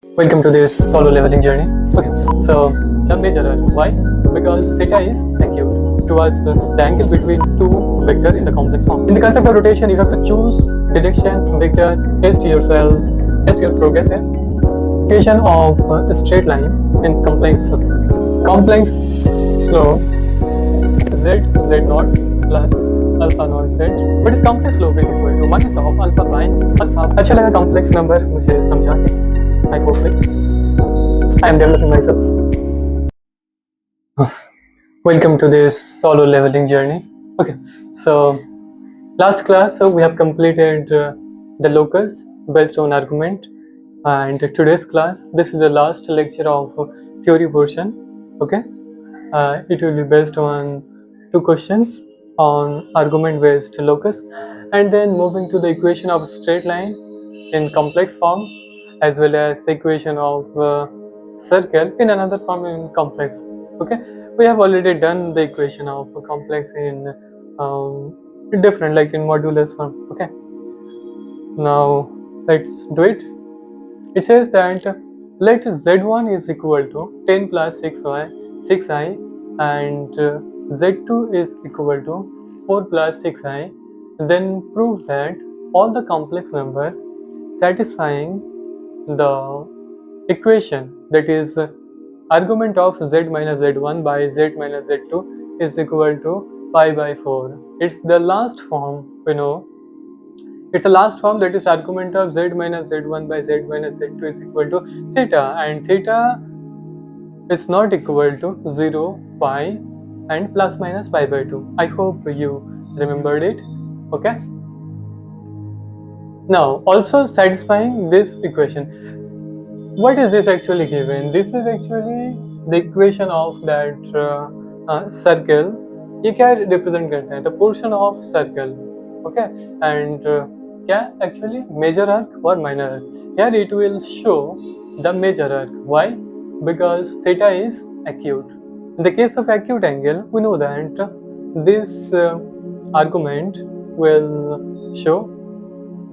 Welcome to this solo leveling journey. Okay, so the major arc. Why? Because theta is acute towards the angle between two vectors in the complex form. In the concept of rotation, you have to choose direction, vector, test yourself, test your progress here. Equation of a straight line in complex slope z naught plus alpha naught z, but its complex slope is equal to minus of alpha by alpha. अच्छा लगा complex number मुझे समझा के. I hope I am developing myself. Welcome to this solo leveling journey. Okay, so last class we have completed the locus based on argument, and today's class, this is the last lecture of theory portion. Okay, it will be based on two questions on argument based locus, and then moving to the equation of straight line in complex form, as well as the equation of circle in another form in complex. Okay, we have already done the equation of complex in different, like in modulus form. Okay, now let's do it. It says that let z1 is equal to 10 plus 6i, and z2 is equal to 4 plus 6i. Then prove that all the complex number satisfying the equation, that is argument of z minus z1 by z minus z2 is equal to pi by 4. It's the last form, we know. It's the last form, that is argument of z minus z1 by z minus z2 is equal to theta, and theta is not equal to 0, pi and plus minus pi by 2. I hope you remembered it. Okay, now also satisfying this equation. What is this actually given? This is actually the equation of that circle. ये क्या represent करते हैं? The portion of circle. Okay, and क्या actually major arc or minor arc? Here it will show the major arc. Why? Because theta is acute. In the case of acute angle, we know that this argument will show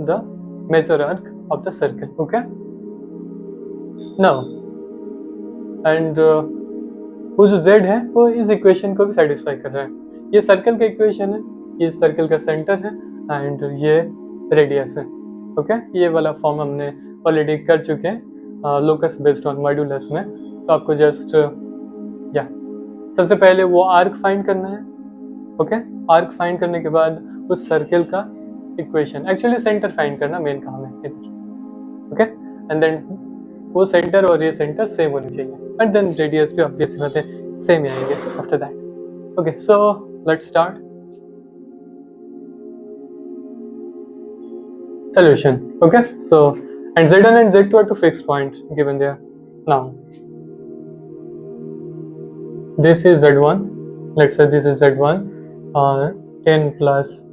the major arc of the circle. Okay, now and वो जो z है वो इस equation को भी satisfy कर रहा है. ये सर्कल का इक्वेशन है, ये सर्कल का सेंटर है, एंड ये रेडियस है. ओके, ये वाला फॉर्म हमने ऑलरेडी कर चुके हैं लोकस बेस्ड ऑन मॉड्यूलस में. तो आपको जस्ट सबसे पहले वो आर्क फाइंड करना है. ओके, आर्क फाइंड करने के बाद उस सर्कल का इक्वेशन, एक्चुअली सेंटर फाइंड करना मेन काम है इधर. ओके, एंड देन वो सेंटर और ये सेंटर सेम होनी चाहिए, एंड देन रेडियस भी ऑब्वियस बात है सेम ही आएंगे after that. Okay, so let's start solution. Okay, so and z1 and z2 are two fixed points given there. Now this is z1, let's say this is z1, 10 plus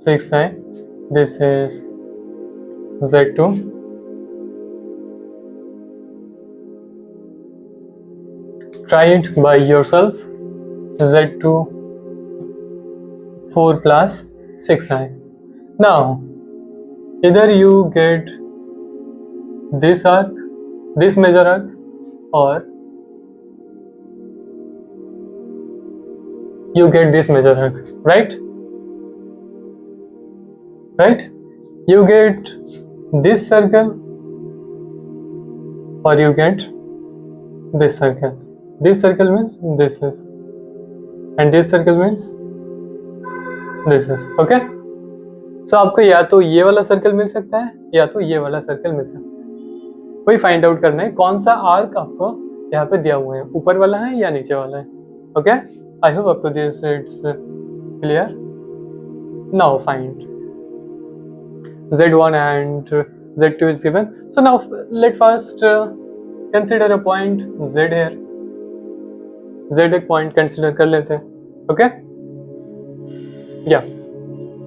6i, this is z2. Try it by yourself. z2 4 plus 6i. Now either you get this arc, this major arc, or you get this major arc, right? You get this circle or you get this circle. This circle means this is, and this circle means this is. Okay, सो आपको या तो ये वाला circle मिल सकता है या तो ये वाला सर्कल मिल सकता है. वही फाइंड आउट करना है कौन सा आर्क आपको यहाँ पे दिया हुआ है, ऊपर वाला है या नीचे वाला है. Okay, I hope up to this it's clear. Now find z1 and z2 is given. So now let first consider a point z here. z एक पॉइंट कंसिडर कर लेते हैं. ओके, या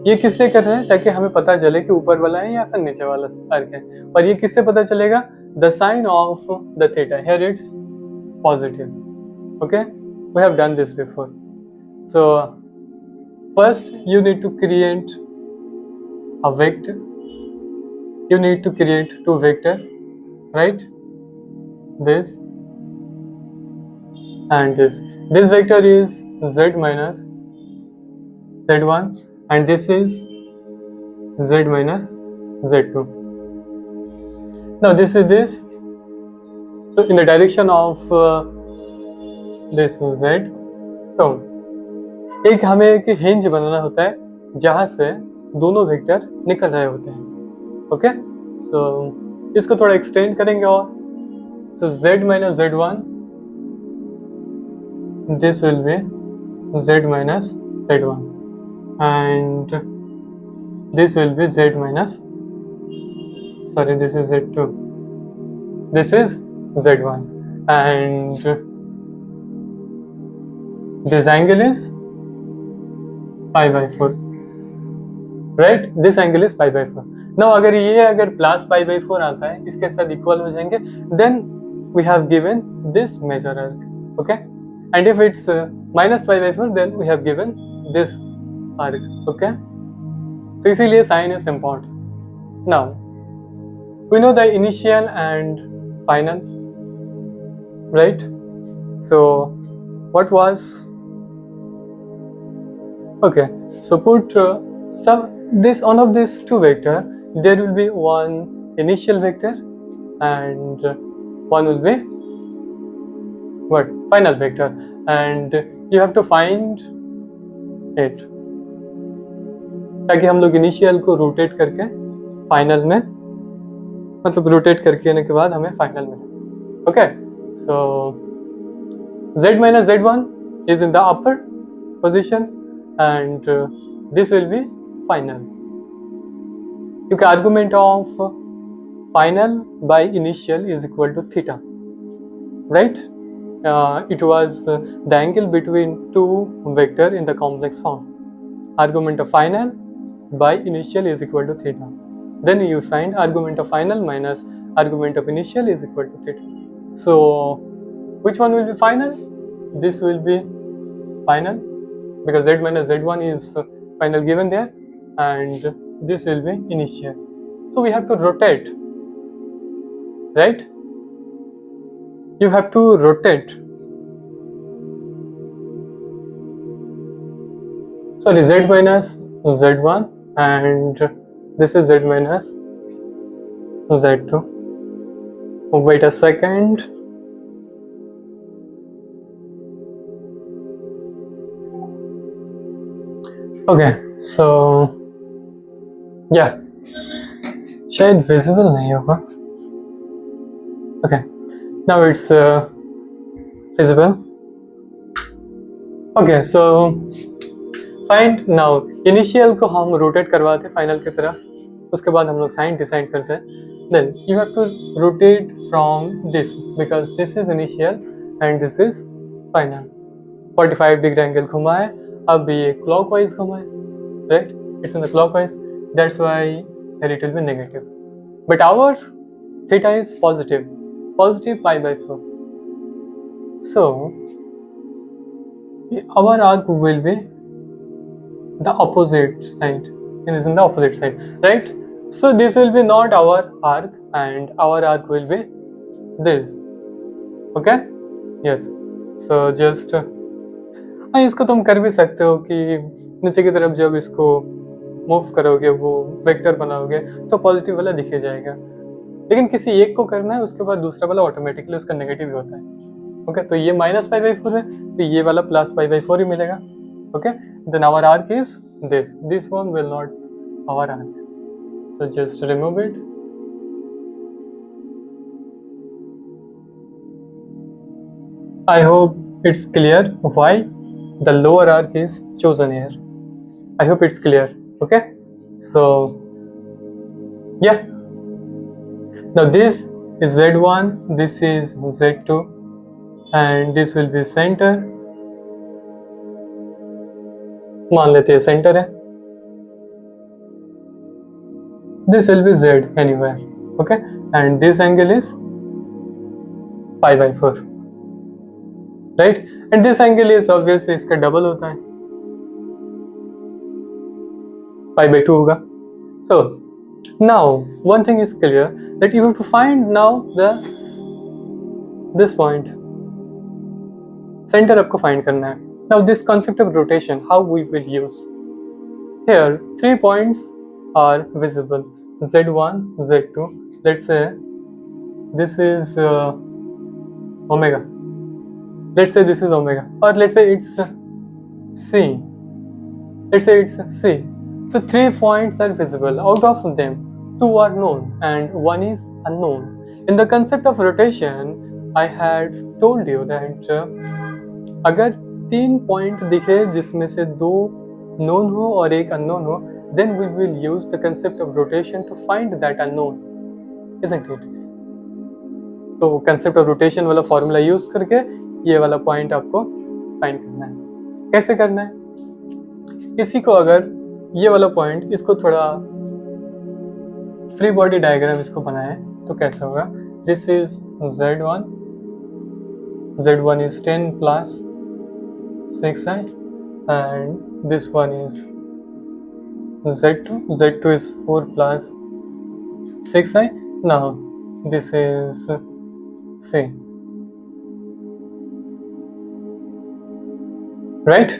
ये किस लिए कर रहे हैं? ताकि हमें पता चले कि ऊपर वाला है या फिर नीचे वाला आर्क है. और ये किससे पता चलेगा? The sign of the theta, here it's positive. Okay, we have done this before. So first you need to create a vector, you need to create two vector, right? this and this. This vector is z minus z1 and this is z minus z2. Now this is this, so in the direction of this z. So एक हमें एक hinge बनाना होता है जहां से दोनों vector निकल रहे होते हैं. ओके, सो इसको थोड़ा एक्सटेंड करेंगे और सो z minus z1, this will be z minus z1 and this will be z minus, sorry, this is z2, this is z1 and this angle is pi by 4, right? This angle is pi by 4. Now अगर ये अगर plus pi by 4 आता है इसके साथ equal हो जाएंगे, then we have given this major arc. Okay, and if it's minus pi by 4 then we have given this arc. Okay, so इसीलिए sign is important. Now we know the initial and final, right? So what was, okay, so put this one of these two vector, there will be one initial vector and one will be what, final vector, and you have to find it ताकि हम लोग initial को rotate करके final में, मतलब rotate करके आने के बाद हमें फाइनल मिले. Okay, so z minus z1 is in the upper position and this will be final, क्योंकि argument of final by initial is equal to theta, right? It was the angle between two vector in the complex form. Argument of final by initial is equal to theta. Then you find argument of final minus argument of initial is equal to theta. So which one will be final? This will be final because z minus z1 is final given there and this will be initial. So we have to rotate, right? You have to rotate. Sorry, z minus z1 and this is z minus z2. Wait a second. Okay, so yeah, शायद visible नहीं होगा. Okay, now it's visible. Okay, so find now initial को हम rotate करवाते हैं final की तरफ, उसके बाद हम लोग sin decide करते हैं. Then you have to rotate from this because this is initial and this is final. 45 degree angle घुमा है, अब ये clockwise घुमा है, right? It's in the clockwise, that's why here it will be negative. But our theta is positive pi by 4. So our arc will be the opposite side. It is in the opposite side, right? So this will be not our arc and our arc will be this. Okay? Yes. So just हाँ, इसको तुम कर भी सकते हो कि नीचे की तरफ जब इसको मूव करोगे, वो वेक्टर बनाओगे तो पॉजिटिव वाला दिखे जाएगा, लेकिन किसी एक को करना है उसके बाद दूसरा वाला ऑटोमेटिकली उसका नेगेटिव होता है. ओके, तो ये माइनस पाई बाई 4 है तो ये वाला प्लस पाई बाई 4 ही मिलेगा. Okay, then our arc is this one will not our arc, so just remove it. I hope it's clear why the lower arc is chosen here. I hope it's clear. Okay, so yeah, now this is Z1, this is Z2 and this will be center. मान लेते हैं center है. This will be Z anywhere. Okay, and this angle is pi by 4, right? And this angle is obviously इसका double होता है, pi by 2 होगा. So now one thing is clear that you have to find now the this point. Center आपको find करना है. Now this concept of rotation, how we will use? Here 3 points are visible, Z1, Z2. Let's say this is omega. Let's say this is omega, or let's say it's C. Let's say it's C. So 3 points are visible. Out of them, 2 are known and 1 is unknown. In the concept of rotation, I had told you that अगर 3 point दिखे जिसमें से 2 known हो और 1 unknown हो, then we will use the concept of rotation to find that unknown, isn't it? तो concept of rotation वाला formula use करके ये वाला point आपको find करना है. कैसे करना है? इसी को अगर ये वाला point, इसको थोड़ा free body diagram इसको बनाए तो कैसा होगा? This is Z1. Z1 is 10 plus 6i, and this one is Z2. Z2 is 4 plus 6i. Now this is C. Right?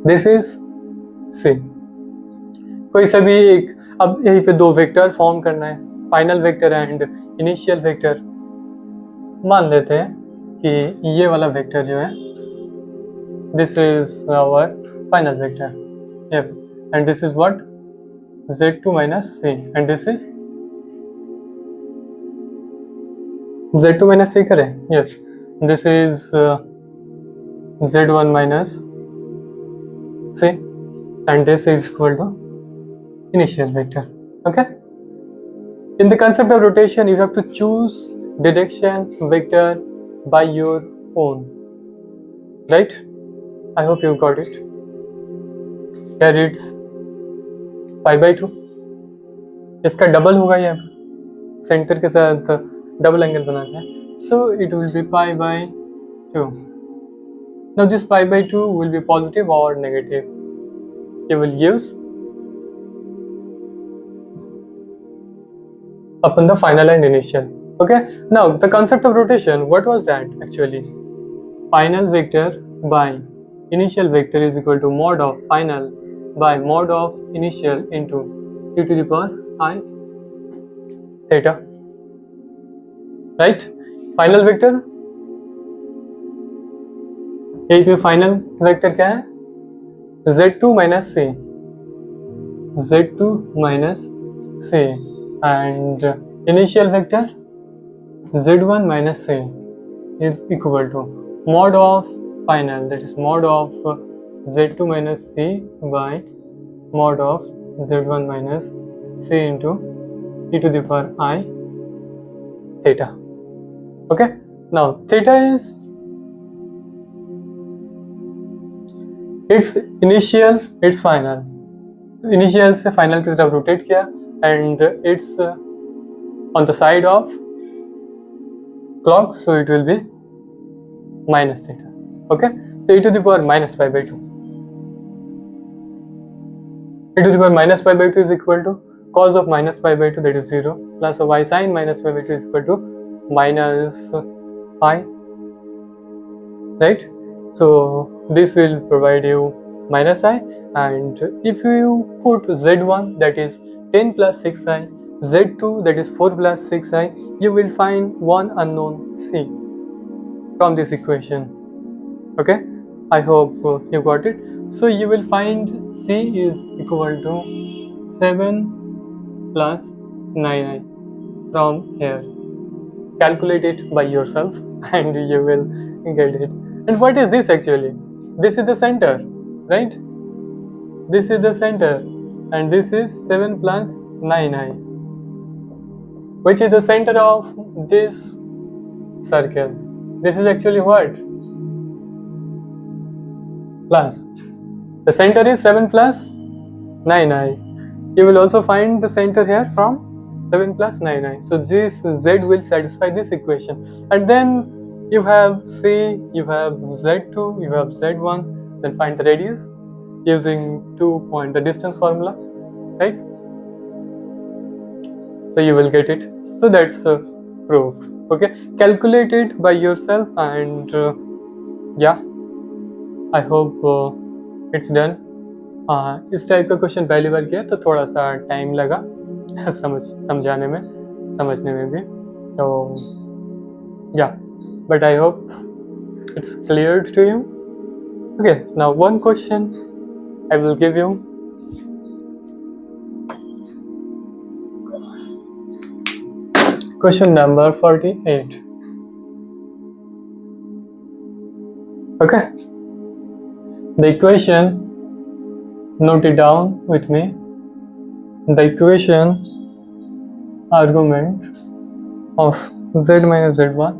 This is C. कोई सा भी एक, अब यहीं पे 2 वेक्टर फॉर्म करना है, final vector and initial vector. मान लेते हैं कि ये वाला वेक्टर जो है, this is our final vector F, and this is what? Z2 minus C, and this is Z2 minus C करें? Yes, this is Z1 minus C, and this is equal to initial vector. Okay, in the concept of rotation you have to choose direction vector by your own, right? I hope you got it. Here it's pi by 2. इसका double होगा, ये centre के साथ double angle बनाते हैं, so it will be pi by 2. Now this pi by 2 will be positive or negative. You will use upon the final and initial. Okay, now the concept of rotation, what was that actually? Final vector by initial vector is equal to mod of final by mod of initial into e to the power I theta, right? Final vector, यही पे final vector क्या है? Z2 minus C, Z2 minus C, and initial vector Z1 minus C is equal to mod of final, that is mod of Z2 minus C by mod of Z1 minus C into e to the power I theta. Okay, now theta is its initial, its final. Initial से final की तरफ rotate किया, and it's on the side of clock, so it will be minus theta. Okay, so e to the power minus pi by 2. e to the power minus pi by 2 is equal to cos of minus pi by 2, that is 0, plus of I sin minus pi by 2 is equal to minus pi, right? So this will provide you minus I, and if you put Z1, that is 10 plus 6i, Z2, that is 4 plus 6i, you will find one unknown C from this equation. Okay, I hope you got it. So you will find C is equal to 7 plus 9i from here. Calculate it by yourself and you will get it. And what is this actually? This is the center, right? This is the center, and this is 7 plus 9i, which is the center of this circle. This is actually what? Plus. The center is 7 plus 9i. You will also find the center here from 7 plus 9i. So this Z will satisfy this equation. And then you have C, you have Z2, you have Z1, then find the radius using 2 point, the distance formula, right? So you will get it. So that's proof. Okay, calculate it by yourself, and yeah, I hope it's done. इस type का question पहली बार किया तो थोड़ा सा time लगा समझाने में, समझने में भी, तो yeah, but I hope it's clear to you. Okay, now one question I will give you. Question number 48. Okay, the equation, note it down with me. The equation argument of z minus z1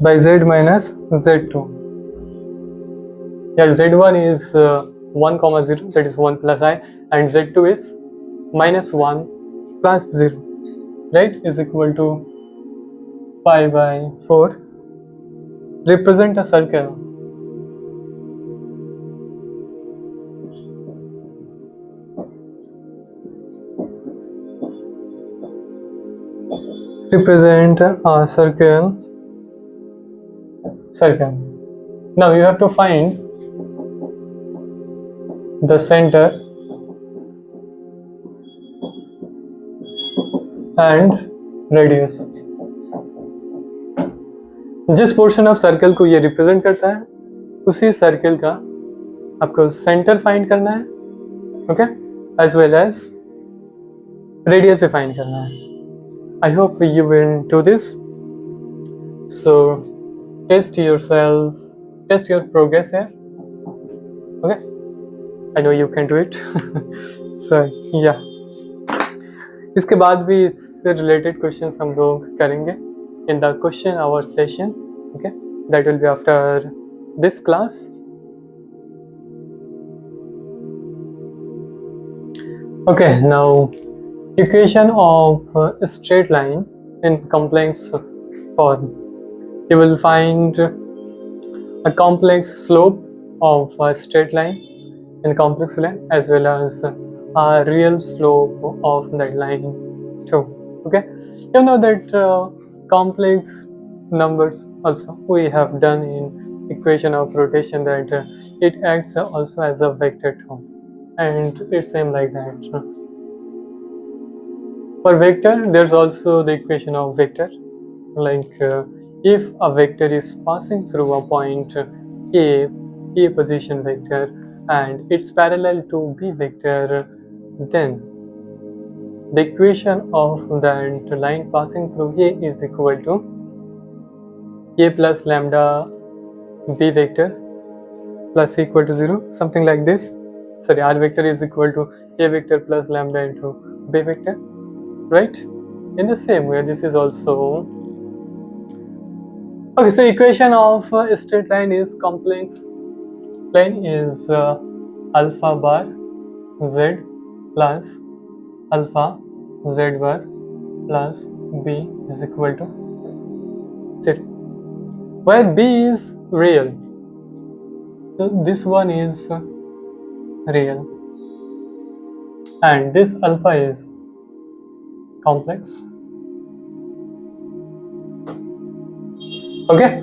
by z minus z2. Here z1 is 1 comma 0, that is 1 plus I, and z2 is minus 1 plus 0, right, is equal to pi by 4. Represent a circle. Represent a circle. Now you have to find the center and radius. जिस portion of circle को ये represent करता है उसी circle का आपको centre find करना है, okay, as well as radius भी फाइंड करना है. I hope you will do this. So test yourself, test your progress है, okay. I know you can do it. So yeah, इसके बाद भी इससे रिलेटेड क्वेश्चंस हम लोग करेंगे in the question hour session. Okay, that will be after this class. Okay, now equation of a straight line in complex form. You will find a complex slope of a straight line in complex line as well as a real slope of that line too. Okay, you know that complex numbers also we have done in equation of rotation that it acts also as a vector too, and it's same like that. For vector there's also the equation of vector, like if a vector is passing through a point a position vector and it's parallel to b vector, then the equation of that line passing through A is equal to A plus lambda B vector plus equal to 0, something like this. Sorry, R vector is equal to A vector plus lambda into B vector, right? In the same way, this is also okay. So equation of a straight line is complex line is alpha bar z plus alpha z bar plus b is equal to 0, where b is real. So this one is real and this alpha is complex. Okay.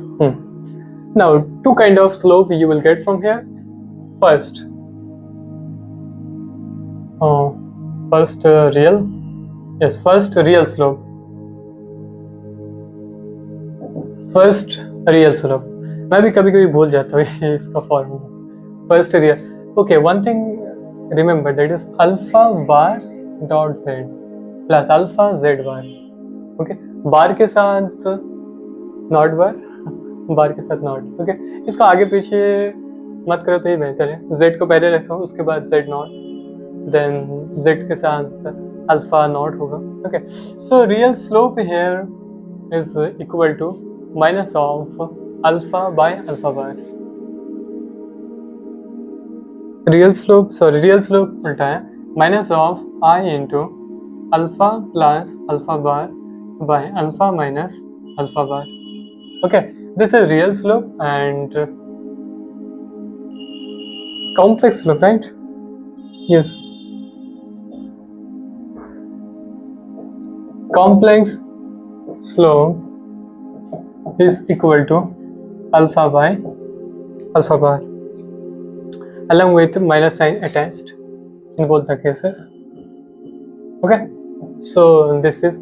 Now two kind of slope you will get from here. First real, yes, first real slope. First real slope, मैं भी कभी कभी भूल जाता हूँ इसका formula. First real, okay, one thing remember, that is alpha bar dot Z plus alpha Z bar. Okay, bar के साथ नॉट बार, बार के साथ नॉट. ओके, इसको आगे पीछे मत करो तो ये बेहतर है. जेड को पहले रखो, उसके बाद जेड नॉट, देन जेड के साथ अल्फा नॉट होगा. Okay, so real slope here is equal to minus of alpha by alpha bar. Real slope उल्टा है, minus of I into alpha plus alpha bar by alpha minus alpha bar. Okay, this is real slope and complex slope, right? Yes. complex slope is equal to alpha by alpha bar along with minus sign attached in both the cases. Okay, so this is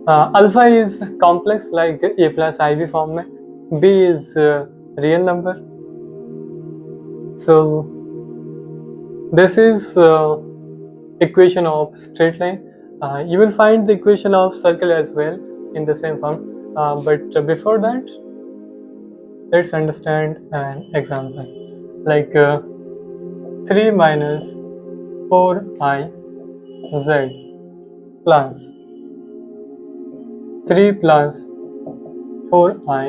alpha is complex like a plus iv form में, b is real number. So this is equation of straight line. You will find the equation of circle as well in the same form, but before that let's understand an example like 3 minus 4i z plus 3 plus 4i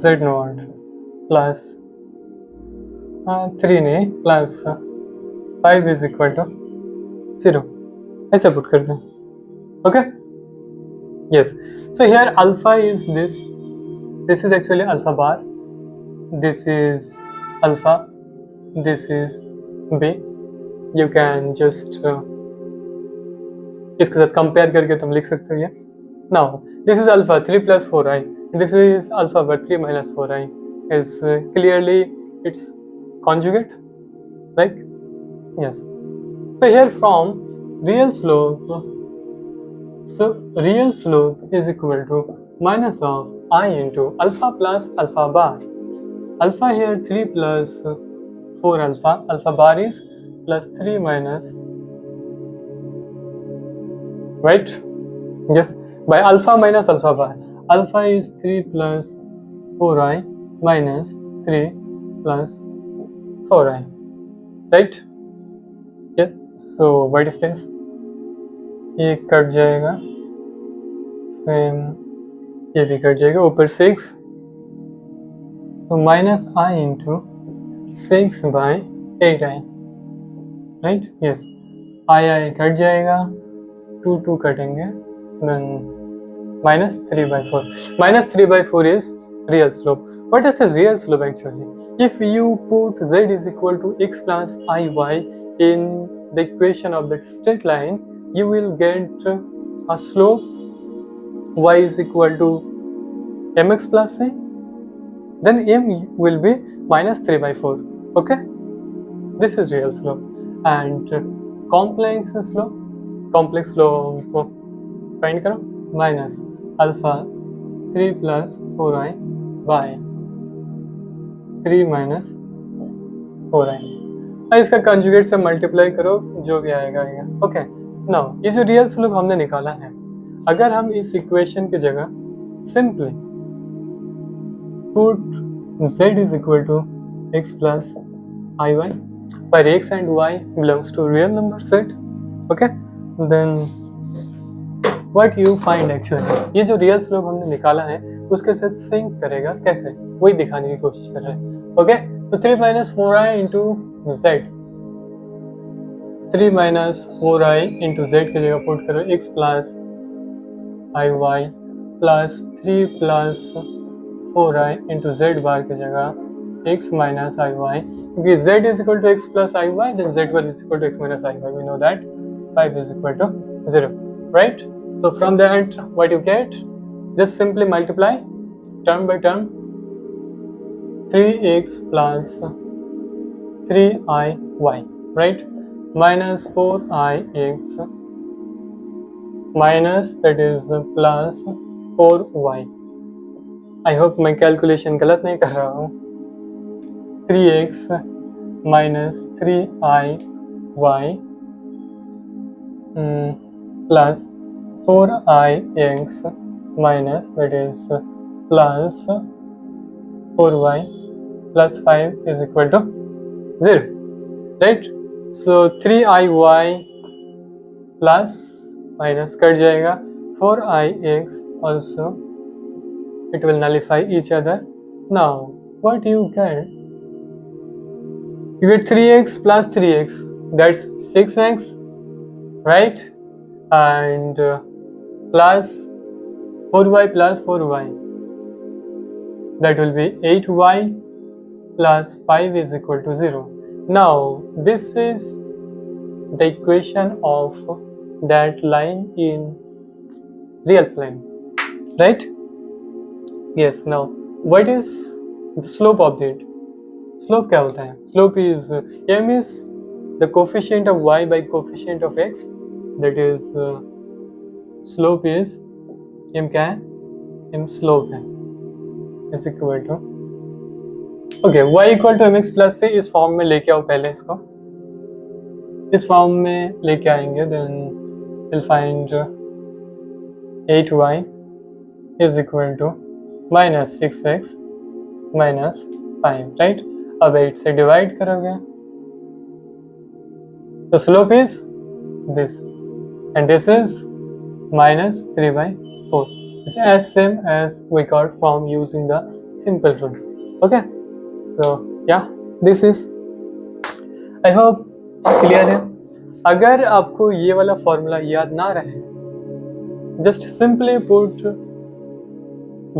z naught plus 3 ने plus 5 is equal to 0 ऐसे put करते हैं. Okay, yes, so here alpha is this is actually alpha bar, this is alpha, this is b. You can just इसके साथ compare करके तुम लिख सकते हो ये. Now this is alpha 3 plus 4i, this is alpha but 3 minus 4i is clearly its conjugate, right? Yes. So here from real slope, so real slope is equal to minus of I into alpha plus alpha bar. Alpha here 3 plus 4 alpha, alpha bar is plus 3 minus, right? Yes, by alpha minus alpha bar. Alpha is 3 plus 4i minus 3 plus 4i, right? Yes, so what is this? ये cut जाएगा, same ये भी cut जाएगा, ऊपर 6, so minus I into 6 by 8i, right? Yes, I cut जाएगा, 2 कटेंगे, then minus 3 by 4. Minus 3 by 4 is real slope. What is this real slope actually? If you put z is equal to x plus iy in the equation of that straight line, you will get a slope y is equal to mx plus a, then m will be minus 3 by 4. Okay, this is real slope. And complex slope find करो, minus alpha 3 plus 4i by 3 minus 4i. इसका conjugate से multiply करो, जो भी आएगा आएगा. Okay, now ये जो रियल स्लोप हमने निकाला है, अगर हम इस इक्वेशन की जगह simply put z is equal to x plus iy, where x and y belongs to real number set, okay, then what you find actually, ये जो रियल स्लोप हमने निकाला है उसके साथ सिंक करेगा कैसे, वही दिखाने की कोशिश कर रहे हैं. ओके, सो 3 minus 4i into z, 3 minus 4i into z की जगह पुट करो x plus iy plus 3 plus 4i into z bar की जगह x minus iy, क्योंकि z is equal to x plus iy, then z bar is equal to x minus iy. We know that 5 is equal to 0, right? So from that what you get, just simply multiply term by term, 3x plus 3iy, right, minus 4ix minus that is plus 4y. I hope मैं calculation गलत नहीं कर रहा हूँ. 3x minus 3iy plus 4ix minus that is plus 4y plus 5 is equal to 0, right? So 3iy plus minus cut जाएगा, 4ix also it will nullify each other. Now what you get? You get 3x plus 3x, that's 6x, right? And plus 4y plus 4y, that will be 8y plus 5 is equal to 0. Now this is the equation of that line in real plane, right? Yes. Now, what is the slope of it? Slope क्या होता है? Slope is m is the coefficient of y by coefficient of x. That is slope is m क्या है? m slope है. Is equal to okay y equal to mx plus से इस form में लेके आओ पहले इसको. इस फॉर्म में लेके आएंगे then we'll find 8y is equal to minus 6x minus 5, right? अब 8 से डिवाइड करोगे तो slope is this and this is minus 3 by 4. It's as same as we got from using the simple rule. Okay, so yeah, this is I hope clear है. अगर आपको ये वाला formula याद ना रहे, just simply put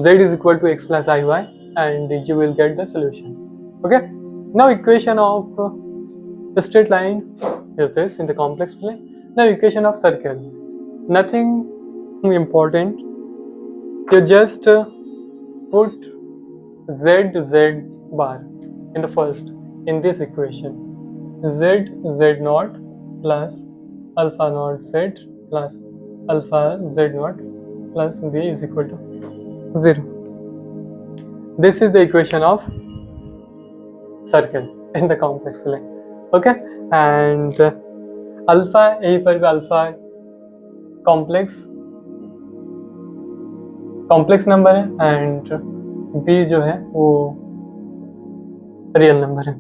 z is equal to x plus iy and you will get the solution. Okay, now equation of the straight line is this in the complex plane. Now equation of circle, nothing important, you just put z bar in the first in this equation. Z naught plus alpha naught z plus alpha z naught plus b is equal to 0. This is the equation of circle in the complex plane. Okay, and alpha यहीं पर भी alpha complex number है and b जो है वो real number है.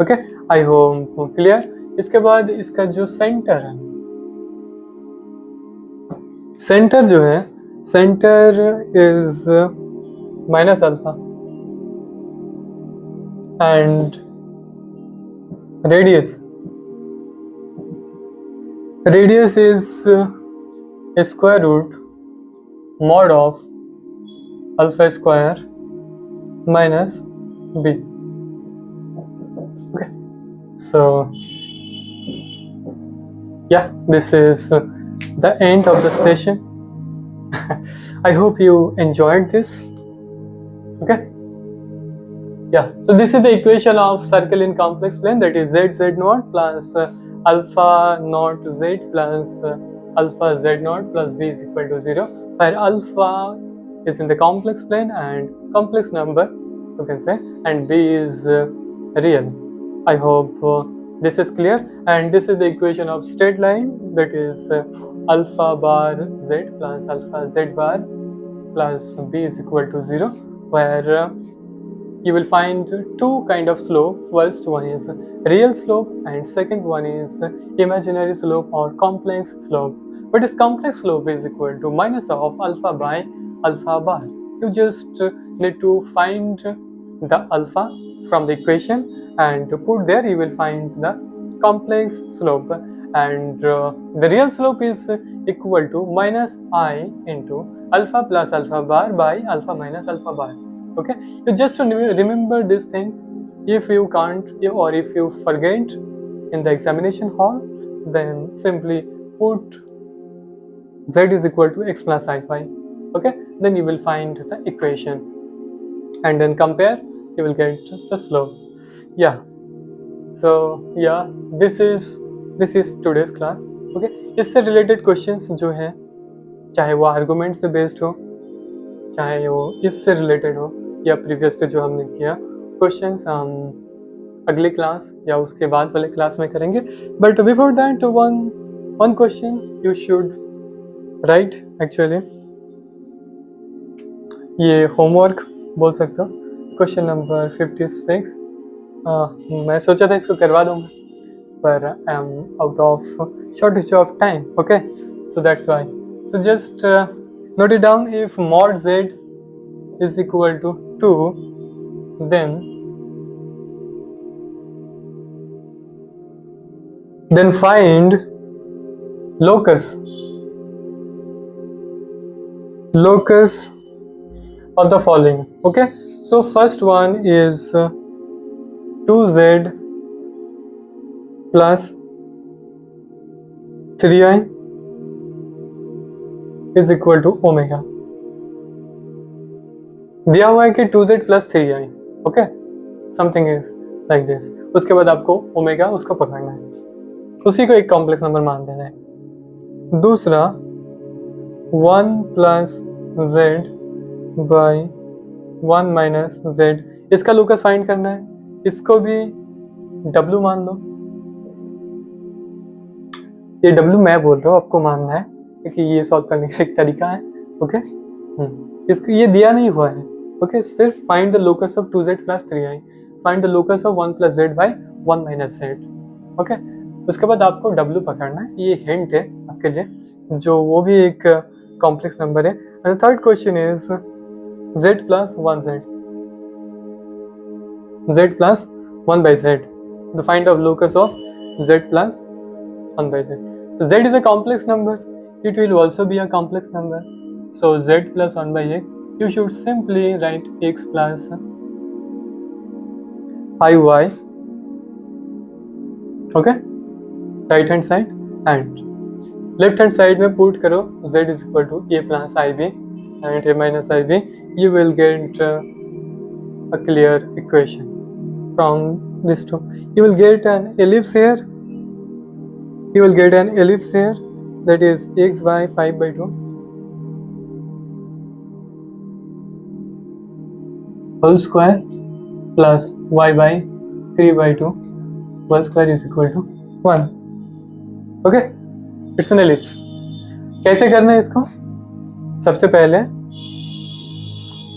Okay, I hope clear. इसके बाद इसका जो सेंटर है, सेंटर जो है, centre is minus alpha and radius is square root mod of alpha square minus b. Okay, so yeah, this is the end of the session. I hope you enjoyed this. Okay, yeah, so this is the equation of circle in complex plane, that is z naught plus alpha naught z plus alpha z naught plus b is equal to 0, where alpha is in the complex plane and complex number you can say, and b is real. I hope this is clear, and this is the equation of straight line, that is alpha bar z plus alpha z bar plus b is equal to 0, where you will find two kind of slope. First one is real slope and second one is imaginary slope or complex slope. But this complex slope is equal to minus of alpha by alpha bar. You just need to find the alpha from the equation and to put there, you will find the complex slope, and the real slope is equal to minus I into alpha plus alpha bar by alpha minus alpha bar. Okay, you just remember these things. If you can't or if you forget in the examination hall, then simply put z is equal to x plus iy. Okay, then you will find the equation and then compare, you will get the slope. Yeah, so yeah, this is today's class. Okay, इससे related questions जो हैं, चाहे वो argument से based हो, चाहे वो इससे related हो या प्रीवियसली जो हमने किया क्वेश्चंस, हम अगली क्लास या उसके बाद वाले क्लास में करेंगे. But before that one question you should write. Actually ये होमवर्क बोल सकते हो, क्वेश्चन नंबर 56. मैं सोचा था इसको करवा दूंगा पर I am out of shortage of time. Okay, so that's why. So just note it down. If mod z is equal to 2, then find locus of the following. Okay, so first one is 2z plus 3i is equal to omega. दिया हुआ है कि 2z plus 3i, okay, something is like this. उसके बाद आपको omega उसको पकड़ना है, उसी को एक कॉम्प्लेक्स नंबर मान देना है। दूसरा 1 plus Z by 1 minus Z, इसका लोकस फाइंड करना है, इसको भी w मान लो। ये w मैं बोल रहा हूँ, आपको मानना है क्योंकि ये सॉल्व करने का एक तरीका है, ओके। इसको ये दिया नहीं हुआ है, ओके, सिर्फ find the locus of 2z plus 3i, find the locus of 1 plus Z by 1 minus Z, okay. उसके बाद आपको w पकड़ना है, ये हिंट है आपके लिए, जो वो भी एक कॉम्प्लेक्स नंबर है। And third question is z plus 1z, z plus 1 by z, the find of locus of z plus 1 by z. So z is a complex number, it will also be a complex number, so z plus 1 by x, you should simply write x plus iy, okay, right hand side, and left hand side में put करो z is equal to a plus ib and a minus ib, you will get a clear equation from this two. You will get an ellipse here, you will get an ellipse here, that is x by 5 by 2 whole square plus y by 3 by 2 whole square is equal to 1, okay, it's an ellipse. कैसे करना है इसको? सबसे पहले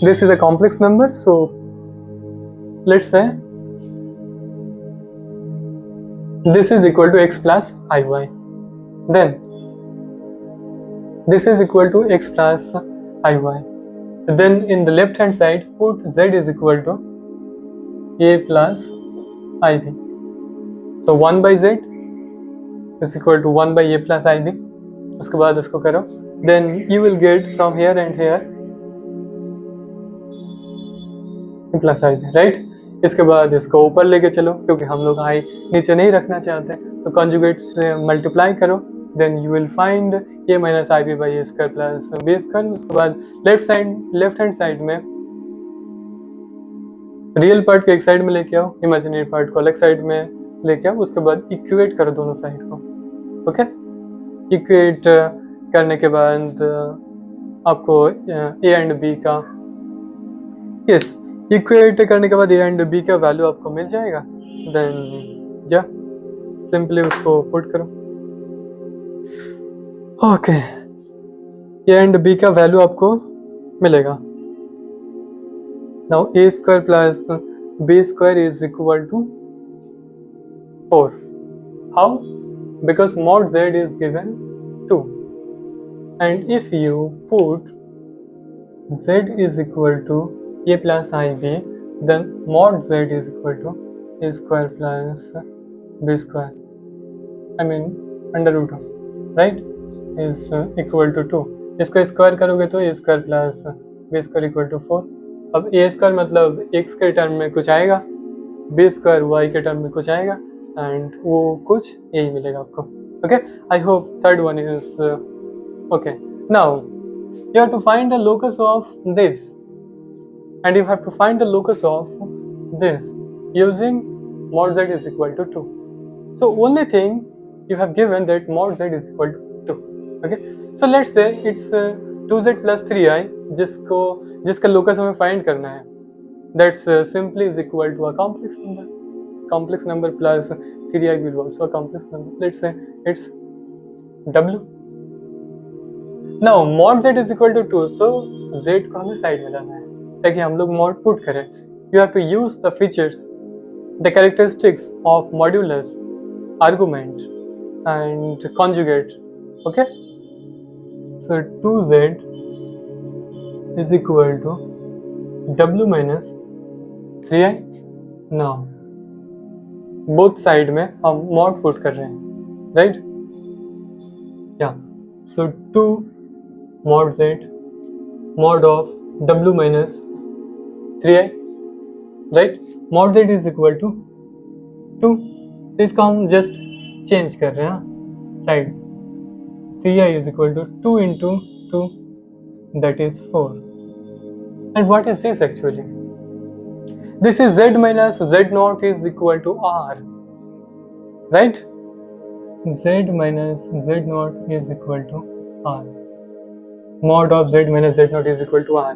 this is a complex number, so let's say this is equal to x plus iy, then this is equal to x plus iy, then in the left hand side put z is equal to a plus ib, so 1 by z is equal to 1 by a plus ib. उसके बाद उसको करो, then you will get from here and here a plus ib, right? इसके बाद इसको ऊपर लेके चलो, क्योंकि हम लोग i नीचे नहीं रखना चाहते, तो कॉन्जुगेट से मल्टीप्लाई करो, then you will find a minus ib by a square plus b square. उसके बाद लेफ्ट हैंड साइड में रियल पार्ट को एक साइड में लेके आओ, इमेजिनरी पार्ट को अलग साइड में लेके आओ, उसके बाद इक्वेट करो दोनों साइड को, ओके। इक्वेट करने के बाद आपको a एंड b का, यस, इक्वेट करने के बाद a एंड b का वैल्यू आपको मिल जाएगा, देन या सिंपली उसको पुट करो, ओके, a एंड b का वैल्यू आपको मिलेगा। Now a square plus b square is equal to 4, how? Because mod z is given 2, and if you put z is equal to a plus ib, then mod z is equal to a square plus b square, I mean under root of, right, is equal to 2. इसको square करोगे तो a square plus b square equal to 4. अब a square मतलब x के term में कुछ आएगा, b square y के टर्म में कुछ आएगा, एंड वो कुछ यही मिलेगा आपको, okay. I hope third one is okay. Now you have to find the locus of this, and you have to find the locus of this using mod z is equal to 2. So only thing you have given that mod z is equal to 2, okay. So let's say it's 2z plus 3i, जिसका locus हमें find करना है, that's simply is equal to a complex number plus 3i will also a complex number. Let's say it's w. Now mod z is equal to 2, so z को हमें side में लाना है ताकि हम लोग mod पुट करें. You have to use the features, the characteristics of modulus, argument and conjugate, okay. So 2z is equal to w minus 3i. Now both side में हम मॉड पुट कर रहे हैं, राइट, या so 2 mod z mod of w minus 3i, right. mod z is equal to 2, तो इसको हम just change कर रहे हैं side. 3i is equal to 2 into 2, that is 4. And what is this actually? This is z minus z naught is equal to r, right? Z minus z naught is equal to r. Mod of z minus z naught is equal to r.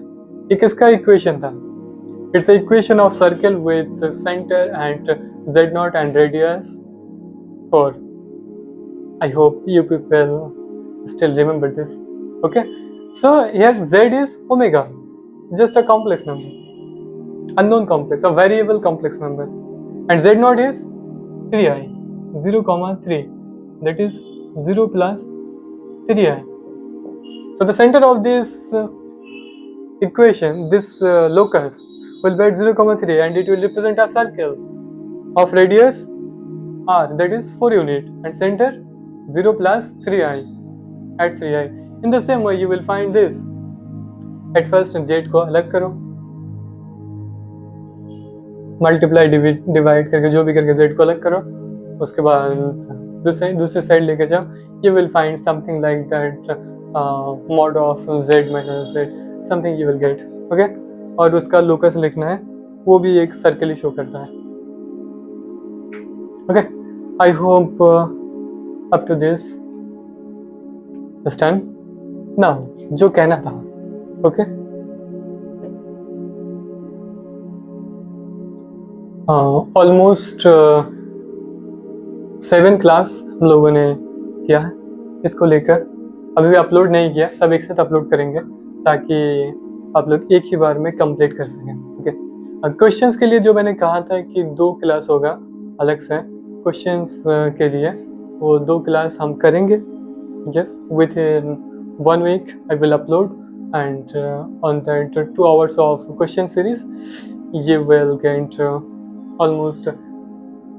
ये किसका equation था? It's the equation of circle with center and z naught and radius 4. I hope you people still remember this. Okay, so here z is omega, just a complex number, unknown complex, a variable complex number, and z naught is 3i, 0,3, that is 0 plus 3i. So the center of this equation, this locus, will be at 0,3, and it will represent a circle of radius r, that is 4 unit, and center 0 plus 3i at 3i. In the same way you will find this. At first z को अलग करो, multiply divide करके जो भी करके z को अलग करो, उसके बाद दूसरे साइड लेके जाओ. You will find something like that, mod of z minus z, something you will get. Okay, और उसका लोकस लिखना है, वो भी एक सर्कल ही शो करता है. Okay, I hope up to this is done. Now जो कहना था, okay, ऑलमोस्ट 7 क्लास हम लोगों ने किया है इसको लेकर. अभी भी अपलोड नहीं किया, सब एक साथ अपलोड करेंगे ताकि आप लोग एक ही बार में कंप्लीट कर सकें. ओके, क्वेश्चंस के लिए जो मैंने कहा था कि 2 क्लास होगा अलग से क्वेश्चंस के लिए, वो 2 क्लास हम करेंगे. Yes, with in 1 week I will upload, and on that 2 hours of question series you will get almost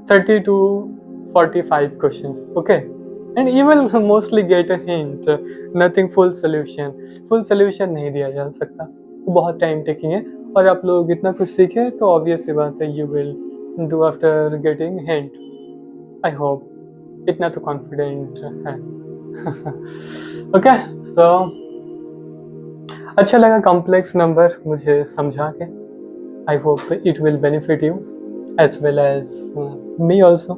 30 to 45 questions. Okay, and you will mostly get a hint, nothing full solution. full solution नहीं दिया जा सकता, वो बहुत time taking है. और आप लोग इतना कुछ सीखे तो ऑब्वियस सी बात है, you will do after getting hint. I hope इतना तो कॉन्फिडेंट है. ओके, सो अच्छा लगा कॉम्प्लेक्स नंबर मुझे समझा के. I hope it will benefit you as well as me also,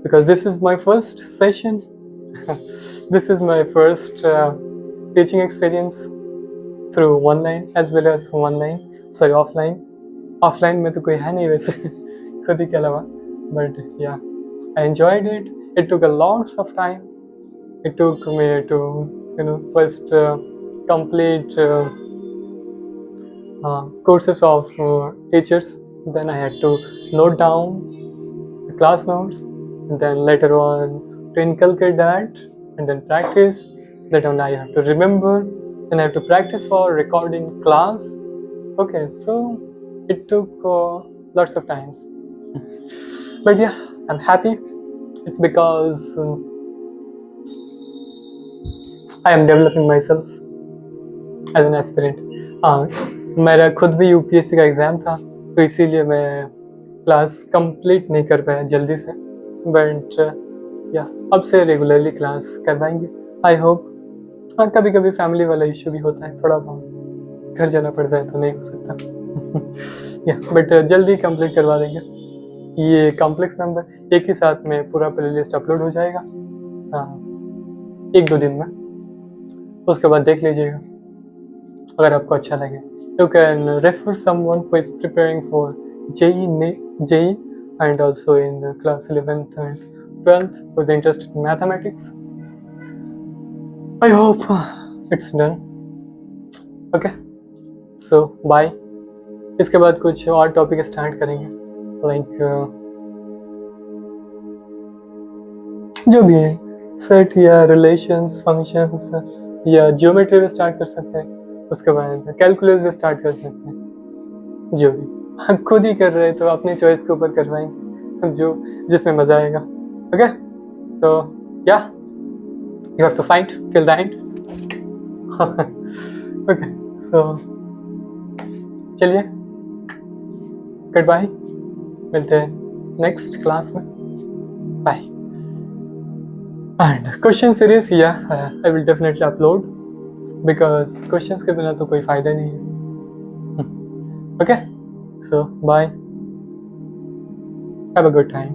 because this is my first session. This is my first teaching experience through online as well as offline में तो कोई है नहीं वैसे खुद ही के अलावा, but yeah, I enjoyed it. It took a lots of time. It took me to first complete courses of teachers. Then I had to note down the class notes, and then later on to inculcate that, and then practice. That on I have to remember, then I have to practice for recording class. Okay, so it took lots of times, but yeah, I'm happy. It's because I am developing myself as an aspirant. मेरा खुद भी UPSC का exam था, तो इसीलिए मैं class complete नहीं कर पाया जल्दी से, बट या अब से रेगुलरली क्लास करवाएंगे. I hope. हाँ, कभी कभी फैमिली वाला इशू भी होता है, थोड़ा बहुत घर जाना पड़ जाए तो नहीं हो सकता. या बट जल्दी कंप्लीट करवा देंगे. ये कॉम्प्लेक्स नंबर एक ही साथ में पूरा प्लेलिस्ट अपलोड हो जाएगा 1-2 दिन में, उसके बाद देख लीजिएगा अगर आपको अच्छा लगे. You can refer someone who is preparing for JEE and also in the class 11th and 12th who is interested in mathematics. I hope it's done. Okay, so bye. इसके बाद कुछ और टॉपिक स्टार्ट करेंगे, like जो भी है set या relations, functions या ज्योमेट्री भी स्टार्ट कर सकते हैं. उसके बाद कैलकुलस भी स्टार्ट कर सकते हैं. जो भी खुद ही कर रहे तो अपनी चॉइस के ऊपर करवाएंगे, जो जिसमें मज़ा आएगा. Okay, so yeah you have to fight till the end. Okay, so चलिए गुड बाय, मिलते हैं नेक्स्ट क्लास में. Bye. And question series yeah I will definitely upload because questions के बिना तो कोई फ़ायदा नहीं है. Okay, so bye, have a good time.